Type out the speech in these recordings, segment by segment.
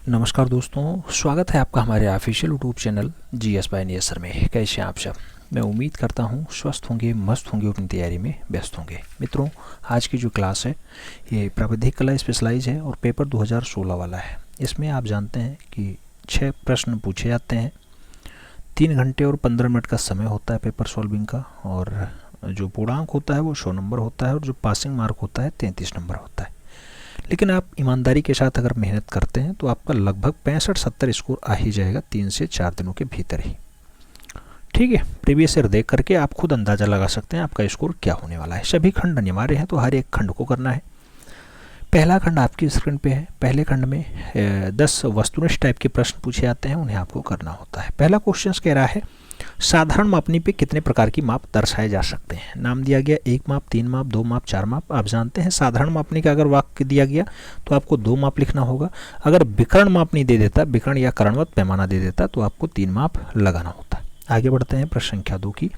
नमस्कार दोस्तों, स्वागत है आपका हमारे official YouTube channel GS by नियसर में। कैसे हैं आप सब? मैं उम्मीद करता हूं स्वस्थ होंगे, मस्त होंगे और अपनी तैयारी में व्यस्त होंगे। मित्रों, आज की जो क्लास है ये प्राविधिक कला स्पेशलाइज है और पेपर 2016 वाला है। इसमें आप जानते हैं कि 6 प्रश्न पूछे जाते हैं, 3 घंटे और 15 मिनट का समय होता है पेपर सॉल्विंग का, और जो पूर्णांक होता है वो 100 नंबर होता है और जो पासिंग मार्क होता है 33 नंबर होता है। लेकिन आप ईमानदारी के साथ अगर मेहनत करते हैं तो आपका लगभग 65-70 स्कोर आ ही जाएगा 3 से 4 दिनों के भीतर ही। ठीक है, प्रीवियस ईयर देख करके आप खुद अंदाज़ा लगा सकते हैं आपका स्कोर क्या होने वाला है। सभी खंड अनिवार्य हैं तो हर एक खंड को करना है। पहला खंड आपकी स्क्रीन पे है। पहले खंड में 10 वस्तुनिष्ठ टाइप के प्रश्न पूछे जाते हैं, उन्हें आपको करना होता है। पहला क्वेश्चन कह रहा है साधारण मापनी पे कितने प्रकार की माप दर्शाए जा सकते हैं। नाम दिया गया 1 माप, 3 माप, 2 माप, 4 माप। आप जानते हैं साधारण मापनी का अगर वाक्य दिया गया तो आपको 2 माप लिखना होगा। अगर विकर्ण मापनी दे देता, विकर्ण या करणवत पैमाना दे देता तो आपको 3 माप लगाना होता। आगे बढ़ते हैं प्रश्न संख्या 2 की।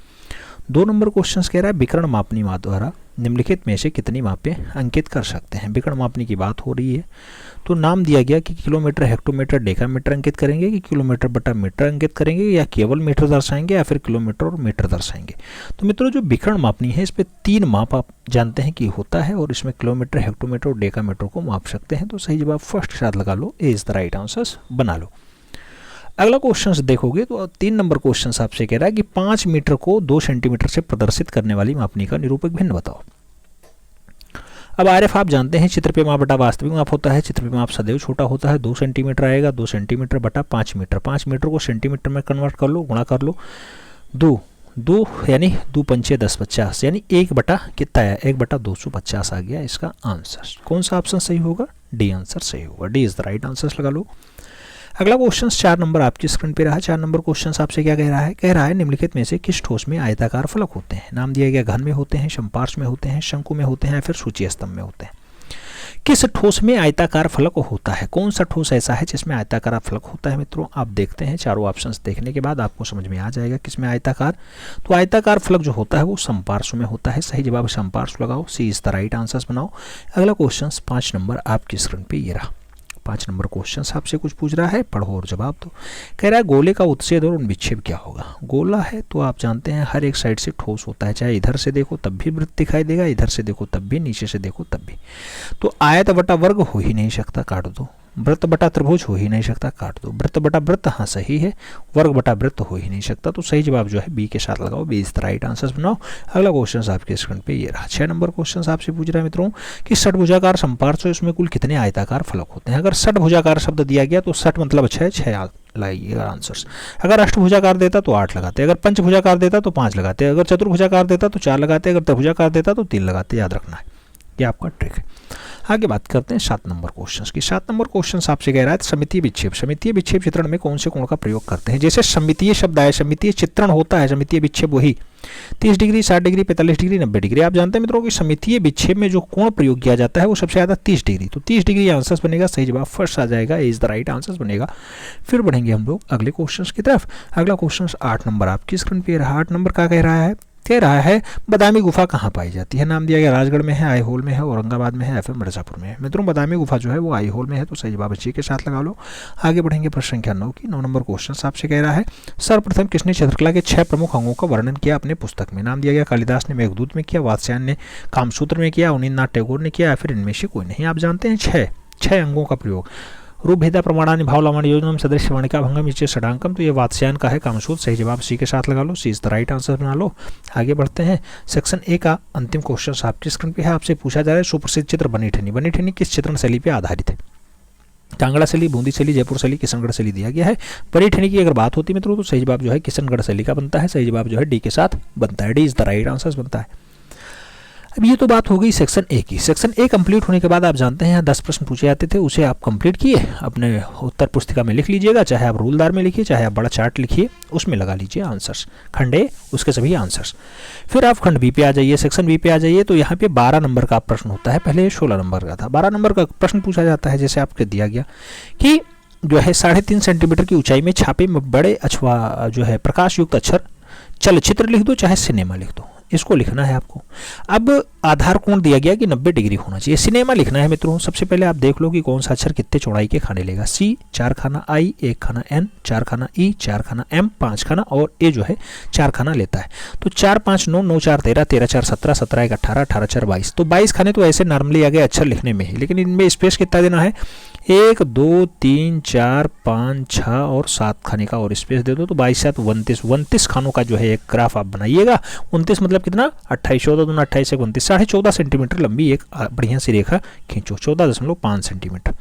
2 नंबर क्वेश्चन कह रहा है विकर्ण मापनी माप द्वारा निम्नलिखित में से कितनी मापें अंकित कर सकते हैं। विकर्ण मापनी की बात हो रही है तो नाम दिया गया कि किलोमीटर, हेक्टोमीटर, डेकामीटर अंकित करेंगे कि किलोमीटर बटा मीटर अंकित करेंगे या केवल मीटर दर्शाएंगे या फिर किलोमीटर और मीटर दर्शाएंगे। तो मित्रों, जो विकर्ण मापनी है इस पे 3 माप आप जानते हैं कि होता है और इसमें किलोमीटर, हेक्टोमीटर और डेकामीटर को माप सकते हैं। तो सही जवाब फर्स्ट के साथ लगा लो, ए इज द राइट आंसर बना लो। अगला क्वेश्चन देखोगे तो 3 नंबर क्वेश्चन आपसे कह रहा है कि 5 मीटर को 2 सेंटीमीटर से प्रदर्शित करने वाली मापनी का निरूपक भिन्न बताओ। अब आरएफ आप जानते हैं चित्र पे माप बटा वास्तविक माप होता है। चित्र पे माप सदैव छोटा होता है। 2 सेंटीमीटर आएगा, 2 सेंटीमीटर बटा 5 मीटर। 5 मीटर को सेंटीमीटर में कन्वर्ट कर लो, गुणा कर लो। 2 यानी 2 पंचे 10 50 यानी 1 बटा कितना आया, 1 बटा 250 आ गया इसका आंसर। कौन सा ऑप्शन सही होगा? डी आंसर सही होगा। D is the right answer लगा लो। अगला क्वेश्चन 4 नंबर आपकी स्क्रीन पे रहा। 4 नंबर क्वेश्चन आपसे क्या कह रहा है? कह रहा है निम्नलिखित में से किस ठोस में आयताकार फलक होते हैं। नाम दिया गया घन में होते हैं, समपार्श्व में होते हैं, शंकु में होते हैं या फिर सूची स्तंभ में होते हैं। किस ठोस में आयताकार फलक होता है? कौन सा ठोस ऐसा है जिसमें आयताकार फलक होता है? मित्रों, आप देखते हैं चारों ऑप्शंस देखने के बाद आपको समझ में आ जाएगा किसमें आयताकार। तो आयताकार फलक जो होता है वो समपार्श्व में होता है। सही जवाब समपार्श्व लगाओ, सी इज द राइट आंसर बनाओ। अगला क्वेश्चन 5 नंबर आपकी स्क्रीन पे ये रहा। 5 नंबर क्वेश्चन आपसे कुछ पूछ रहा है, पढ़ो और जवाब दो। कह रहा है गोले का उच्छेद और विक्षेप क्या होगा। गोला है तो आप जानते हैं हर एक साइड से ठोस होता है, चाहे इधर से देखो तब भी वृत्त दिखाई देगा, इधर से देखो तब भी, नीचे से देखो तब भी। तो आयत बटा वर्ग हो ही नहीं सकता, काट दो। वृत्त बटा त्रिभुज हो ही नहीं सकता, काट दो। वृत्त बटा वृत्त, हाँ सही है। वर्ग बटा वृत्त हो ही नहीं सकता, तो सही जवाब जो है बी के साथ लगाओ, B is the right answer बनाओ। अगला क्वेश्चन आपके स्क्रीन पे ये रहा। 6 नंबर क्वेश्चन आपसे पूछ रहा है मित्रों कि षटभुजाकार समपार्श्व इसमें कुल कितने आयताकार फलक होते हैं। अगर षटभुजाकार शब्द दिया गया तो षट मतलब 6 लगाइएगा आंसर्स। अगर अष्टभुजाकार देता तो 8 लगाते, अगर पंचभुजाकार देता तो 5 लगाते, अगर चतुर्भुजाकार देता तो 4 लगाते, अगर त्रिभुजाकार देता तो 3 लगाते। याद रखना है, ये आपका ट्रिक है। आगे बात करते हैं 7 नंबर क्वेश्चन की। 7 नंबर क्वेश्चन आपसे कह रहा है सममितीय विक्षेप। सममितीय विक्षेप चित्रण में कौन से कोण का प्रयोग करते हैं? जैसे सममितीय शब्द आए, सममितीय चित्रण होता है, सममितीय विक्षेप वही 30 डिग्री, 60 डिग्री, 45 डिग्री, 90 डिग्री। आप जानते हैं मित्रों कि सममितीय विक्षेप में जो कोण प्रयोग किया जाता है वो सबसे ज्यादा 30 डिग्री। तो 30 डिग्री आंसर बनेगा, सही जवाब फर्स्ट आ जाएगा, इज द राइट आंसर बनेगा। फिर बढ़ेंगे हम लोग अगले क्वेश्चन की तरफ। अगला क्वेश्चन 8 नंबर आपकी स्क्रीन पे रहा। 8 नंबर का कह रहा है बादामी गुफा कहाँ पाई जाती है। नाम दिया गया राजगढ़ में है, आईहोल में है, औरंगाबाद में है या फिर मिर्जापुर में है। मित्रों, बादामी गुफा जो है वो आईहोल में है, तो सही जवाब सी के साथ लगा लो। आगे बढ़ेंगे प्रश्न संख्या 9 की। 9 नंबर क्वेश्चन आपसे कह रहा है सर्वप्रथम किसने चित्रकला के 6 प्रमुख अंगों का वर्णन किया अपने पुस्तक में। नाम दिया गया कालिदास ने मेघदूत में किया, वात्स्यायन ने कामसूत्र में किया, अवनींद्रनाथ टैगोर ने किया या फिर इनमें से कोई नहीं। आप जानते हैं 6 अंगों का प्रयोग। रूप भेदा प्रमाणानि भाव लावण्य योजनम सदृश वर्णिका भंगम इचे षडांकम। तो ये वात्स्यायन का है कामसूत्र, सही जवाब सी के साथ लगा लो, सी इज द राइट आंसर बना लो। आगे बढ़ते हैं सेक्शन ए का अंतिम क्वेश्चन आपकी स्क्रीन पे है। आपसे पूछा जा रहा है सुप्रसिद्ध चित्र बनी ठनी। बनी ठनी किस चित्रण शैली पे आधारित है? कांगड़ा शैली, बूंदी शैली, जयपुर शैली, किशनगढ़ शैली दिया गया है। बनी ठनी की अगर बात होती है मित्रों तो सही जवाब जो है किशनगढ़ शैली का बनता है। सही जवाब जो है डी के साथ बनता है, D is the right answer बनता है। अब ये तो बात हो गई सेक्शन ए की। सेक्शन ए कंप्लीट होने के बाद आप जानते हैं 10 प्रश्न पूछे जाते थे, उसे आप कंप्लीट किए, अपने उत्तर पुस्तिका में लिख लीजिएगा, चाहे आप रूलदार में लिखिए, चाहे आप बड़ा चार्ट लिखिए, उसमें लगा लीजिए आंसर्स, खंड ए उसके सभी आंसर्स। फिर आप खंड बी पे आ जाइए, सेक्शन बी पे आ जाइए, तो यहाँ पे 12 नंबर का प्रश्न होता है, पहले 16 नंबर का था। 12 नंबर का प्रश्न पूछा जाता है, जैसे आपको दिया गया कि जो है 3.5 सेंटीमीटर की ऊंचाई में छापे में बड़े अथवा जो है प्रकाश युक्त अक्षर चलचित्र लिख दो चाहे सिनेमा लिख दो। इसको लिखना है आपको। अब आधार कोण दिया गया कि 90 डिग्री होना चाहिए। सिनेमा लिखना है मित्रों। सबसे पहले आप देख लो कि कौन सा अक्षर कितने चौड़ाई के खाने लेगा। सी 4 खाना, आई 1 खाना, एन 4 खाना, ई 4 खाना, एम 5 खाना और ए जो है 4 खाना लेता है। तो 4 5 9, 9 4 13, 13 4 17, 17 1 18, 18 4 22। तो 22 खाने तो ऐसे नॉर्मली आ गए अक्षर लिखने में ही, लेकिन इनमें स्पेस कितना देना है, 1 2 3 4 5 6 और 7 खाने का और स्पेस दे दो। तो 22 7 29, 29 खानों का जो है एक ग्राफ आप बनाइएगा। 29 मतलब कितना, 28, 14 दूना 28 1 29, 14.5 सेंटीमीटर लंबी एक बढ़िया सी रेखा खींचो, 14.5 सेंटीमीटर।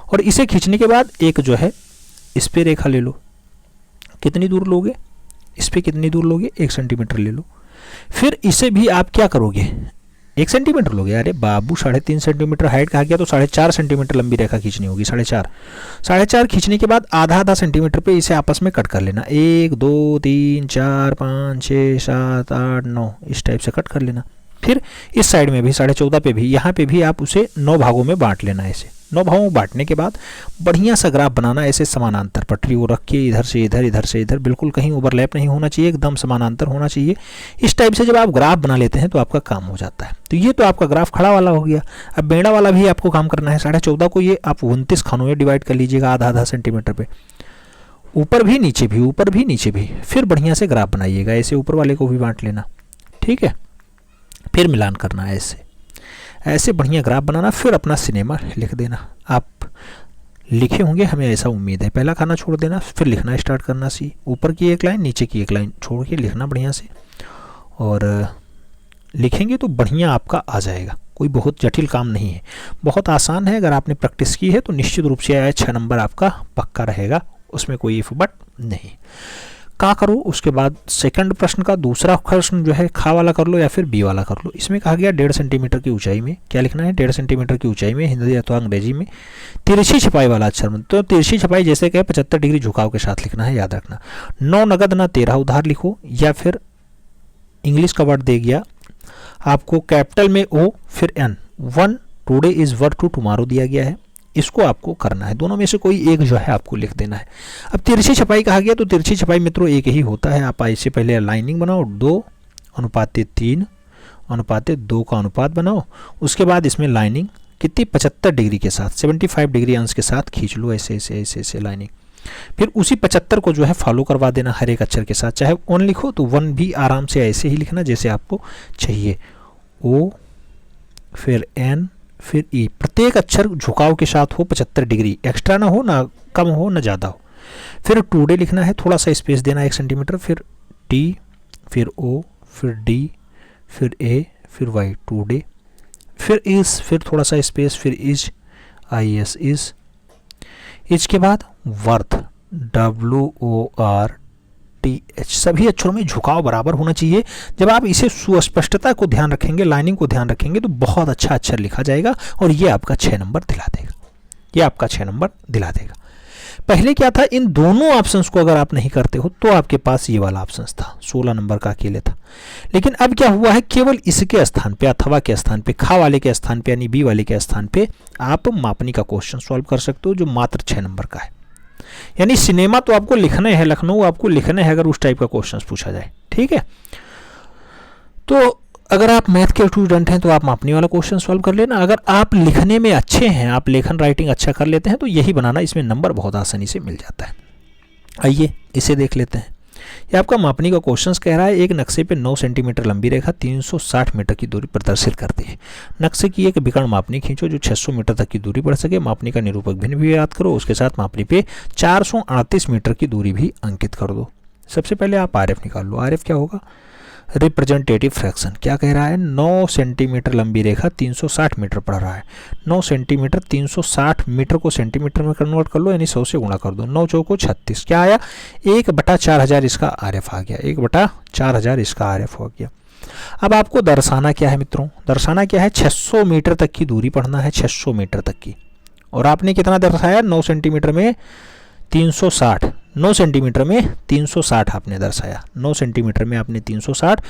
और इसे खींचने के बाद एक जो है इस पे रेखा ले लो। कितनी दूर लोगे, इस पे कितनी दूर लोगे, 1 सेंटीमीटर ले लो। फिर इसे भी आप क्या करोगे, 1 सेंटीमीटर लोगे। अरे बाबू 3.5 सेंटीमीटर हाइट कहा गया तो 4.5 सेंटीमीटर लंबी रेखा खींचनी होगी। 4.5 खींचने के बाद आधा आधा सेंटीमीटर पे इसे आपस में कट कर लेना। 1 2 3 4 5 6 7 8 9 इस टाइप से कट कर लेना। फिर इस साइड में भी 14.5 पे भी, यहाँ पे भी आप उसे 9 भागों में बांट लेना। ऐसे 9 भागों में बांटने के बाद बढ़िया सा ग्राफ बनाना। ऐसे समानांतर पटरी वो रख के इधर से इधर, इधर से इधर, बिल्कुल कहीं ओवरलैप नहीं होना चाहिए, एकदम समानांतर होना चाहिए। इस टाइप से जब आप ग्राफ बना लेते हैं तो आपका काम हो जाता है। तो ये तो आपका ग्राफ खड़ा वाला हो गया। अब बेड़ा वाला भी आपको काम करना है। 14.5 को ये आप 29 खानों में डिवाइड कर लीजिएगा, आधा आधा सेंटीमीटर पे, ऊपर भी नीचे भी, ऊपर भी नीचे भी। फिर बढ़िया से ग्राफ बनाइएगा। ऐसे ऊपर वाले को भी बांट लेना, ठीक है। फिर मिलान करना है ऐसे, ऐसे बढ़िया ग्राफ बनाना। फिर अपना सिनेमा लिख देना। आप लिखे होंगे, हमें ऐसा उम्मीद है। पहला खाना छोड़ देना, फिर लिखना स्टार्ट करना। सी ऊपर की एक लाइन, नीचे की एक लाइन छोड़ के लिखना बढ़िया से, और लिखेंगे तो बढ़िया आपका आ जाएगा। कोई बहुत जटिल काम नहीं है, बहुत आसान है। अगर आपने प्रैक्टिस की है तो निश्चित रूप से आया 6 नंबर आपका पक्का रहेगा, उसमें कोई इफ बट नहीं। का करो, उसके बाद सेकंड प्रश्न का दूसरा प्रश्न जो है खा वाला कर लो या फिर बी वाला कर लो। इसमें कहा गया 1.5 सेंटीमीटर की ऊंचाई में, क्या लिखना है, 1.5 सेंटीमीटर की ऊंचाई में हिंदी अथवा अंग्रेजी में तिरछी छपाई वाला अक्षर। तो तिरछी छपाई जैसे कि 75 डिग्री झुकाव के साथ लिखना है, याद रखना। 9 नगद ना 13 उधार लिखो, या फिर इंग्लिश का वर्ड दे गया आपको कैपिटल में ओ फिर N. 1 today is work to tomorrow दिया गया है, इसको आपको करना है। दोनों में से कोई एक जो है आपको लिख देना है। अब तिरछी छपाई कहा गया तो तिरछी छपाई मित्रों एक ही होता है। आप इससे पहले लाइनिंग बनाओ, 2:3:2 का अनुपात बनाओ। उसके बाद इसमें लाइनिंग कितनी, 75 डिग्री के साथ, 75 डिग्री अंश के साथ खींच लो, ऐसे ऐसे ऐसे ऐसे लाइनिंग। फिर उसी 75 को जो है फॉलो करवा देना हर एक अक्षर के साथ। चाहे 1 लिखो तो 1 भी आराम से ऐसे ही लिखना जैसे आपको चाहिए। ओ फिर एन फिर ई, प्रत्येक अक्षर झुकाव के साथ हो 75 डिग्री, एक्स्ट्रा ना हो, ना कम हो, ना ज़्यादा हो। फिर टुडे लिखना है, थोड़ा सा स्पेस देना 1 सेंटीमीटर। फिर टी, फिर ओ, फिर डी, फिर ए, फिर वाई, टुडे। फिर इज, फिर थोड़ा सा स्पेस, फिर is, I S is. Is के बाद वर्थ, WORTH। सभी अक्षरों में झुकाव बराबर होना चाहिए। जब आप इसे सुस्पष्टता को ध्यान रखेंगे, लाइनिंग को ध्यान रखेंगे तो बहुत अच्छा अक्षर लिखा जाएगा और ये आपका 6 नंबर दिला देगा। ये आपका 6 नंबर दिला देगा। पहले क्या था, इन दोनों ऑप्शंस को अगर आप नहीं करते हो तो आपके पास ये वाला ऑप्शन था, 16 नंबर का अकेले था। लेकिन अब क्या हुआ है, केवल इसके स्थान पे, अथवा के स्थान पे, खा वाले के स्थान पे यानी बी वाले के स्थान पे आप मापनी का क्वेश्चन सॉल्व कर सकते हो जो मात्र 6 नंबर का है। यानी सिनेमा तो आपको लिखने हैं, लखनऊ आपको लिखने हैं अगर उस टाइप का क्वेश्चन पूछा जाए, ठीक है। तो अगर आप मैथ के स्टूडेंट हैं तो आप मापनी वाला क्वेश्चन सॉल्व कर लेना। अगर आप लिखने में अच्छे हैं, आप लेखन राइटिंग अच्छा कर लेते हैं तो यही बनाना, इसमें नंबर बहुत आसानी से मिल जाता है। आइए इसे देख लेते हैं। ये आपका मापनी का क्वेश्चन कह रहा है, एक नक्शे पे 9 सेंटीमीटर लंबी रेखा 360 मीटर की दूरी प्रदर्शित करती है। नक्शे की एक विकर्ण मापनी खींचो जो 600 मीटर तक की दूरी बढ़ सके। मापनी का निरूपक भिन्न भी याद करो, उसके साथ मापनी पे 438 मीटर की दूरी भी अंकित कर दो। सबसे पहले आप आरएफ निकाल लो। आरएफ क्या होगा, रिप्रेजेंटेटिव फ्रैक्शन। क्या कह रहा है, 9 सेंटीमीटर लंबी रेखा 360 मीटर पढ़ रहा है। 9 सेंटीमीटर 360 मीटर को सेंटीमीटर में कन्वर्ट कर लो, यानी 100 से गुणा कर दो। 9 चौको 36, क्या आया, 1/4000 इसका आरएफ आ गया। 1/4000 इसका आरएफ हो गया। अब आपको दर्शाना क्या है मित्रों, दर्शाना क्या है, 600 मीटर तक की दूरी पढ़ना है, 600 मीटर तक की। और आपने कितना दर्शाया, 9 सेंटीमीटर में 360, 9 सेंटीमीटर में 360 आपने दर्शाया। 9 सेंटीमीटर में आपने 360,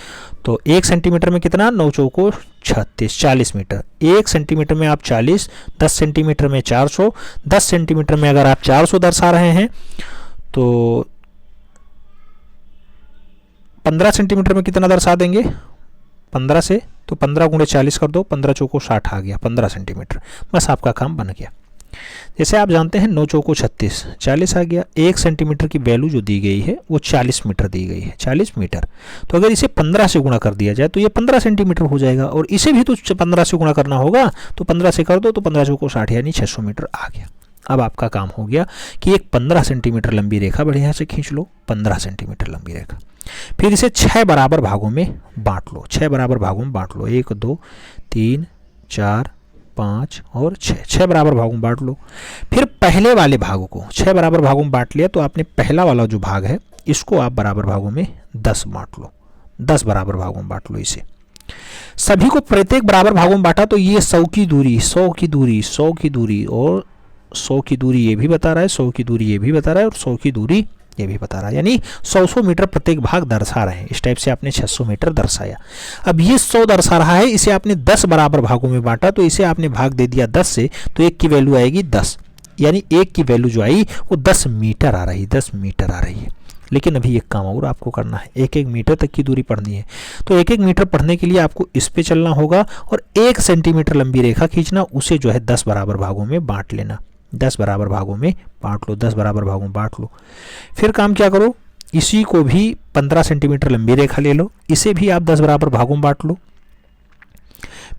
तो 1 सेंटीमीटर में कितना, 9 चौको 36, 40 मीटर। 1 सेंटीमीटर में आप 40, 10 सेंटीमीटर में 400, 10 सेंटीमीटर में अगर आप 400 दर्शा रहे हैं तो 15 सेंटीमीटर में कितना दर्शा देंगे, 15 से, तो 15 गुणे 40 कर दो, 15 चौको 60 आ गया, 15 सेंटीमीटर। बस आपका काम बन गया। जैसे आप जानते हैं 9 चौको 36, 40 आ गया। 1 सेंटीमीटर की वैल्यू जो दी गई है वो 40 मीटर दी गई है, 40 मीटर। तो अगर इसे 15 से गुणा कर दिया जाए तो ये 15 सेंटीमीटर हो जाएगा, और इसे भी तो 15 से गुणा करना होगा, तो 15 से कर दो, तो 15 चौको 60 यानी 600 मीटर आ गया। अब आपका काम हो गया कि एक 15 सेंटीमीटर लंबी रेखा बढ़िया से खींच लो, 15 सेंटीमीटर लंबी रेखा। फिर इसे 6 बराबर भागों में बांट लो, 6 बराबर भागों में बांट लो, 1 2 3 4 5 और 6 बराबर भागों में बांट लो। फिर पहले वाले भागों को 6 बराबर भागों में बांट लिया, तो आपने पहला वाला जो भाग है इसको आप बराबर भागों में 10 बांट लो, 10 बराबर भागों में बांट लो इसे। सभी को प्रत्येक बराबर भागों में बांटा, तो ये 100 की दूरी, 100 की दूरी, 100 की दूरी और 100 की दूरी ये भी बता रहा है, 100 की दूरी ये भी बता रहा है, और 100 की दूरी ये भी बता रहा है, यानी 100 मीटर प्रत्येक भाग दर्शा रहे हैं। इस टाइप से आपने 600 मीटर दर्शाया। अब ये 100 दर्शा रहा है, इसे आपने 10 बराबर भागों में बांटा, तो इसे आपने भाग दे दिया 10 से, तो एक की वैल्यू आएगी 10, यानी एक की वैल्यू जो आई वो 10 मीटर आ रही, 10 मीटर आ रही है। लेकिन अभी एक काम और आपको करना है, 1-1 मीटर तक की दूरी पढ़नी है। तो 1-1 मीटर पढ़ने के लिए आपको इस पे चलना होगा, और 1 सेंटीमीटर लंबी रेखा खींचना, उसे जो है 10 बराबर भागों में बांट लेना, 10 बराबर भागों में बांट लो, 10 बराबर भागों में बांट लो। फिर काम क्या करो, इसी को भी 15 सेंटीमीटर लंबी रेखा ले लो, इसे भी आप 10 बराबर भागों में बांट लो।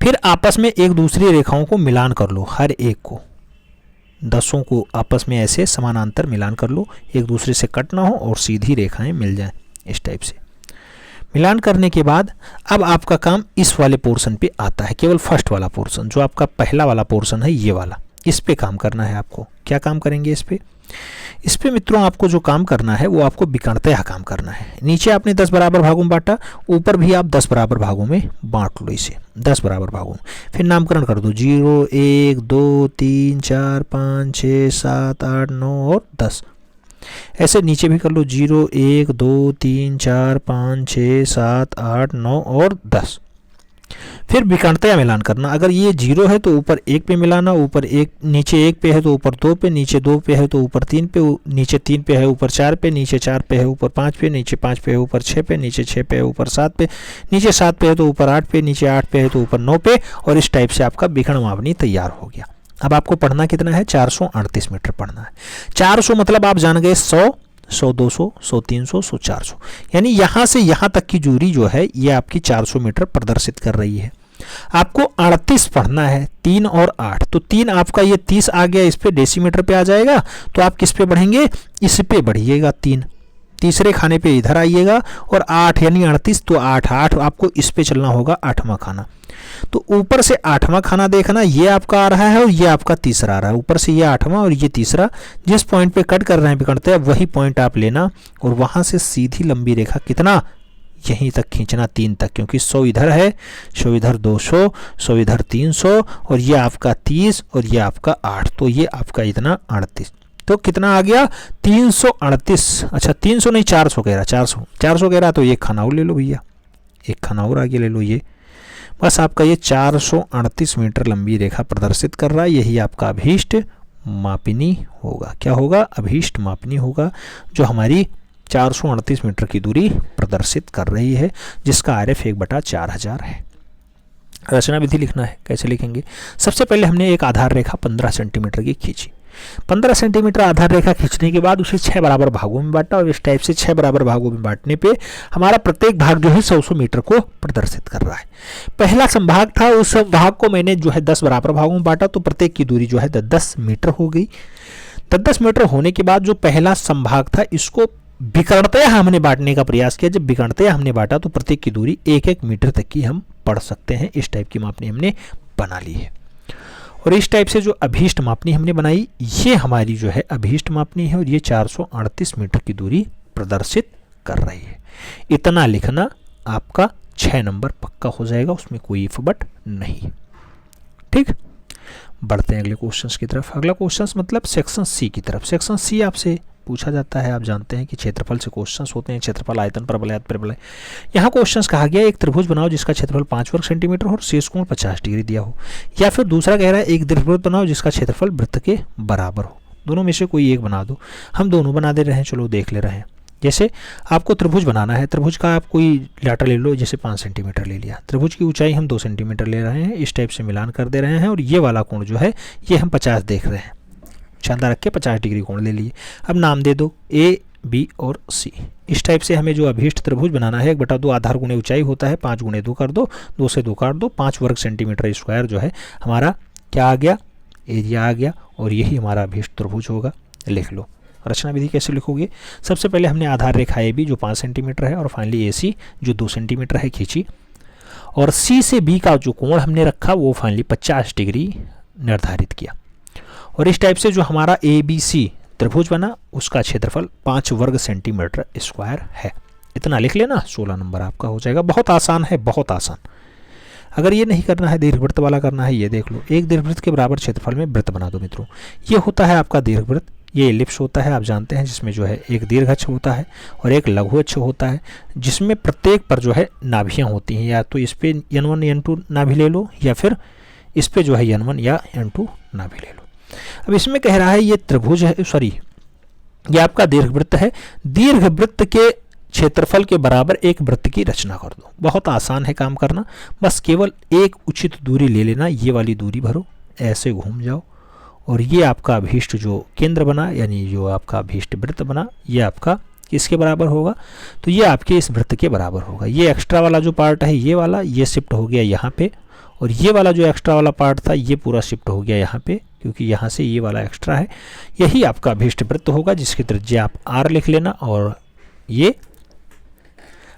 फिर आपस में एक दूसरी रेखाओं को मिलान कर लो, हर एक को, 10 को आपस में ऐसे समानांतर मिलान कर लो, एक दूसरे से कट ना हो और सीधी रेखाएं मिल जाएं। इस टाइप से मिलान करने के बाद अब आपका काम इस वाले पोर्शन पे आता है, केवल फर्स्ट वाला पोर्शन, जो आपका पहला वाला पोर्शन है ये वाला, इस पे काम करना है आपको। क्या काम करेंगे इस पे? इस पे मित्रों आपको जो काम करना है वो आपको विकर्णतया काम करना है। नीचे आपने 10 बराबर भागों में बांटा, ऊपर भी आप 10 बराबर भागों में बांट लो इसे, 10 बराबर भागों में। फिर नामकरण कर दो, 0 1 2 3 4 5 6 7 8 9 और 10। ऐसे नीचे भी कर लो, 0 1 2 3 4 5 6 7 8 9 और 10। फिर विकर्णतया मिलान करना, अगर ये 0 है तो ऊपर 1 पे मिलाना, ऊपर 1 नीचे 1 पे है तो ऊपर 2 पे, नीचे 2 पे है तो ऊपर 3 पे, नीचे 3 पे है ऊपर 4 पे, नीचे 4 पे है ऊपर 5 पे, नीचे 5 पे है ऊपर 6 पे, नीचे 6 पे है ऊपर 7 पे, नीचे 7 पे है तो ऊपर 8 पे, नीचे 8 पे है तो ऊपर 9 पे। और इस टाइप से आपका विकर्ण मापनी तैयार हो गया। अब आपको पढ़ना कितना है? 438 मीटर पढ़ना है। 400 मतलब आप जान गए 100, 100 200, 100 300, 100 400, यानी यहाँ से यहाँ तक की दूरी जो है ये आपकी 400 मीटर प्रदर्शित कर रही है। आपको 38 पढ़ना है, 3 और 8, तो 3 आपका ये 30 आ गया, इस पे डेसीमीटर पे आ जाएगा, तो आप किस पे बढ़ेंगे? इस पे बढ़िएगा, 3 तीसरे खाने पे इधर आइएगा, और 8 यानी 38, तो 8 आपको इस पे चलना होगा, 8वां खाना। तो ऊपर से 8वां खाना देखना, ये आपका आ रहा है और ये आपका तीसरा आ रहा है, ऊपर से ये 8वां और ये तीसरा। जिस पॉइंट पे कट कर रहे हैं विकर्णतया वही पॉइंट आप लेना, और वहां से सीधी लंबी रेखा कितना? यहीं तक खींचना, 3 तक, क्योंकि 100 इधर है, 100 इधर, 200, 100 इधर 300, और ये आपका 30 और ये आपका 8, तो ये आपका इतना 38। तो कितना आ गया? 338। अच्छा 300 नहीं 400 कह रहा, 400 कह रहा, तो एक खाना और ले लो भैया, एक खाना और आगे ले लो। ये बस आपका ये 438 मीटर लंबी रेखा प्रदर्शित कर रहा है, यही आपका अभीष्ट मापिनी होगा। क्या होगा? अभीष्ट मापिनी होगा, जो हमारी 438 मीटर की दूरी प्रदर्शित कर रही है, जिसका RF 1/4000 है। रचना विधि लिखना है, कैसे लिखेंगे? सबसे पहले हमने एक आधार रेखा 15 सेंटीमीटर की खींची। 15 सेंटीमीटर आधार रेखा खींचने के बाद उसे 6 बराबर भागों में बांटा, और इस टाइप से 6 बराबर भागों में बांटने पे हमारा प्रत्येक भाग जो है 100 मीटर को प्रदर्शित कर रहा है। पहला संभाग था, उस भाग को मैंने जो है 10 बराबर भागों में बांटा, तो प्रत्येक की दूरी जो है 10 मीटर हो गई। 10 मीटर होने के बाद जो पहला संभाग था इसको विकर्णतया हमने बांटने का प्रयास किया। जब विकर्णतया हमने बांटा तो प्रत्येक की दूरी 1-1 मीटर तक की हम पढ़ सकते हैं। इस टाइप की मापनी हमने बना ली है, और इस टाइप से जो अभीष्ट मापनी हमने बनाई, ये हमारी जो है अभीष्ट मापनी है, और ये 438 मीटर की दूरी प्रदर्शित कर रही है। इतना लिखना आपका 6 नंबर पक्का हो जाएगा, उसमें कोई इफ बट नहीं। ठीक, बढ़ते हैं अगले क्वेश्चंस की तरफ। अगला क्वेश्चंस मतलब सेक्शन सी की तरफ। सेक्शन सी आपसे पूछा जाता है, आप जानते हैं कि क्षेत्रफल से क्वेश्चंस होते हैं, क्षेत्रफल, आयतन, परवलय, परिवलय। यहाँ क्वेश्चंस कहा गया एक त्रिभुज बनाओ जिसका क्षेत्रफल 5 वर्ग सेंटीमीटर हो और शेष कोण 50 डिग्री दिया हो, या फिर दूसरा कह रहा है एक दीर्घवृत्त बनाओ जिसका क्षेत्रफल वृत्त के बराबर हो। दोनों में से कोई एक बना दो। हम दोनों बना दे रहे हैं, चलो देख ले रहे हैं। जैसे आपको त्रिभुज बनाना है, त्रिभुज का आप कोई डाटा ले लो, जैसे 5 सेंटीमीटर ले लिया, त्रिभुज की ऊंचाई हम 2 सेंटीमीटर ले रहे हैं, इस टाइप से मिलान कर दे रहे हैं, और ये वाला कोण जो है ये हम 50 देख रहे हैं, चंदा रख के 50 डिग्री कोण ले लिए। अब नाम दे दो ए, बी और सी। इस टाइप से हमें जो अभीष्ट त्रिभुज बनाना है, 1/2 आधार गुणे ऊंचाई होता है, 5 गुणे 2 कर दो, 2 से 2 काट दो, 5 वर्ग सेंटीमीटर स्क्वायर जो है हमारा क्या आ गया, एरिया आ गया, और यही हमारा अभीष्ट त्रिभुज होगा। लिख लो। रचना विधि कैसे लिखोगे, सबसे पहले हमने आधार रेखा ए बी जो 5 सेंटीमीटर है, और फाइनली ए सी जो 2 सेंटीमीटर है खींची, और सी से बी का जो कोण हमने रखा वो फाइनली 50 डिग्री निर्धारित किया। और इस टाइप से जो हमारा ए बी सी त्रिभुज बना उसका क्षेत्रफल 5 वर्ग सेंटीमीटर स्क्वायर है। इतना लिख लेना, 16 नंबर आपका हो जाएगा। बहुत आसान है, बहुत आसान। अगर ये नहीं करना है, दीर्घवृत्त वाला करना है, ये देख लो, एक दीर्घवृत्त के बराबर क्षेत्रफल में वृत्त बना दो मित्रों। ये होता है आपका दीर्घवृत्त, ये एलिप्स होता है, आप जानते हैं, जिसमें जो है एक दीर्घ अक्ष होता है और एक लघु अक्ष होता है, जिसमें प्रत्येक पर जो है नाभियाँ होती हैं। या तो इस पे n1 n2 नाभि ले लो, या फिर इस पे जो है n1 या n2 नाभि ले लो। अब इसमें कह रहा है ये त्रिभुज है, सॉरी ये आपका दीर्घवृत्त है, दीर्घवृत्त के क्षेत्रफल के बराबर एक वृत्त की रचना कर दो। बहुत आसान है काम करना, बस केवल एक उचित दूरी ले लेना, ये वाली दूरी भरो, ऐसे घूम जाओ, और ये आपका अभीष्ट जो केंद्र बना, यानी जो आपका अभीष्ट वृत्त बना, ये आपका किसके बराबर होगा, तो ये आपके इस वृत्त के बराबर होगा। ये एक्स्ट्रा वाला जो पार्ट है ये वाला, ये शिफ्ट हो गया यहाँ पे, और ये वाला जो एक्स्ट्रा वाला पार्ट था ये पूरा शिफ्ट हो गया यहाँ पे, क्योंकि यहाँ से ये वाला एक्स्ट्रा है। यही आपका अभीष्ट वृत्त होगा, जिसकी त्रिज्या आप r लिख लेना, और ये